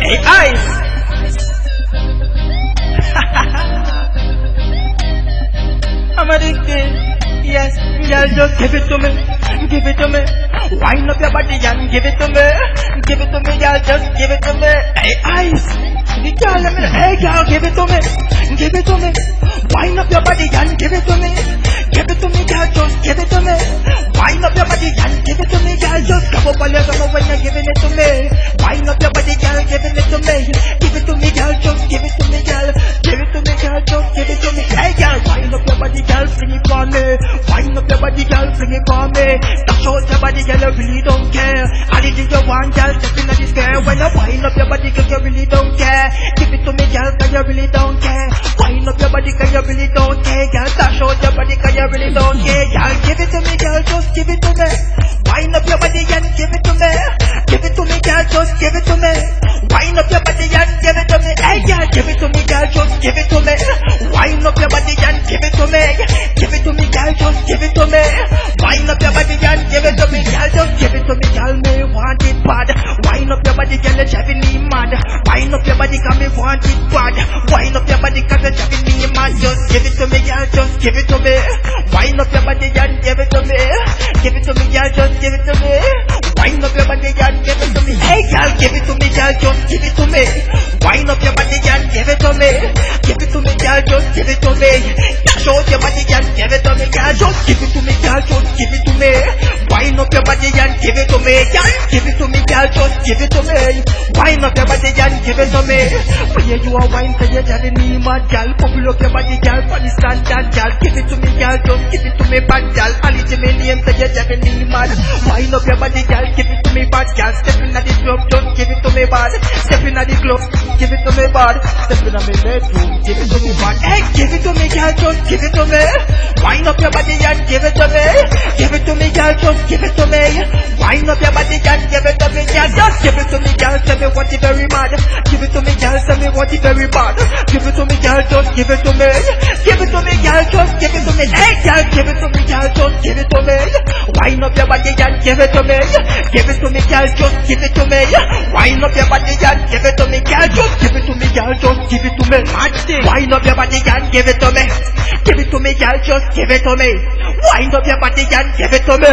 Hey, eyes. I'm addicted. Yes, girl, just give it to me. Give it to me. Wind up your body and give it to me. Give it to me, girl, just give it to me. Hey, eyes. The girl, hey, girl, give it to me. Give it to me. Wind up your body and give it to me. Give it to me, girl, just give it to me. Wind up your body and give it to me, girl, just come up on your summer when you're giving it to me. Wind up your body, girl, giving it to me. Give it to me, girl, just give it to me, girl. Give it to me, girl, just give it to me. Hey, girl, wind up your body, girl, fling it for me. Wind up your body, girl, fling it for me. Dash out your body, girl, you really don't care. I did you want, girl, stepping on the square. When you wind up your body, girl, you really don't care. Give it to me, girl, cause you really don't care. Wind up your body, cause you really don't care, girl. Dash out your body, cause you really don't care, girl. Give it to me, girl, just give it to me. Wind up your body and give it to me. Give it to me, girl, just give it to me. Wind up your body and give it to me. Hey, girl, give it to me, girl, just give it to me. Wind up your body and give it to me. Give it to me, girl, just give it to me. Wind up your body and give it to me, girl, just give it to me, girl. Me want it bad. Wind up your body, girl, you're driving me mad. Wind up your body, cause me want it bad. Wind up your body, cause you're driving me mad. Just give it to me, girl, just give it to me. Wind up your body and give it to me. Give it to me, girl, just give it to me. Wind up your body and give it to me. Hey, girl, give it to me, girl, just give it to me. Wind up your body and give it to me. Give it to me, girl, just give it to me. Dash out your body and give it to me, girl, just give it to me, girl, just give it to me. Wind up your body and give it to me, girl. Give it to me, girl, just give it to me. Wind up your body and give it to me. Where you are wine, say you're telling me, mad girl. Bubble up your body, girl, for the standard, girl. Give it to me, girl, just give it to me, bad girl. Ali to me name, say you're telling me, mad. Wind up your body, girl, give it to me, bad girl. Step in at the club, just give it to me, bad. Step in at the club, give it to me, bad. Step in at my bedroom, give it to me, bad. Hey, give it to me, girl, just give it to me. Wind up your body and give it to me. Give it to me, girl, just give it to me. Wind up your body and give it to me, girl. Just give it to me, girl, tell me what you very mad. Give it to me, girl, tell me what you very bad. Give it to me, girl, just give it to me. Give it to me, girl, just give it to me. Hey, girl, give it to me, girl, just give it to me. Wind up your body and give it to me. Give it to me, girl, just give it to me. Wind up your body and give it to me, girl, just give it to me, girl, just give it to me. Wind up your body and give it to me. Give it to me, girl, just give it to me. Wind up your body and give it to me.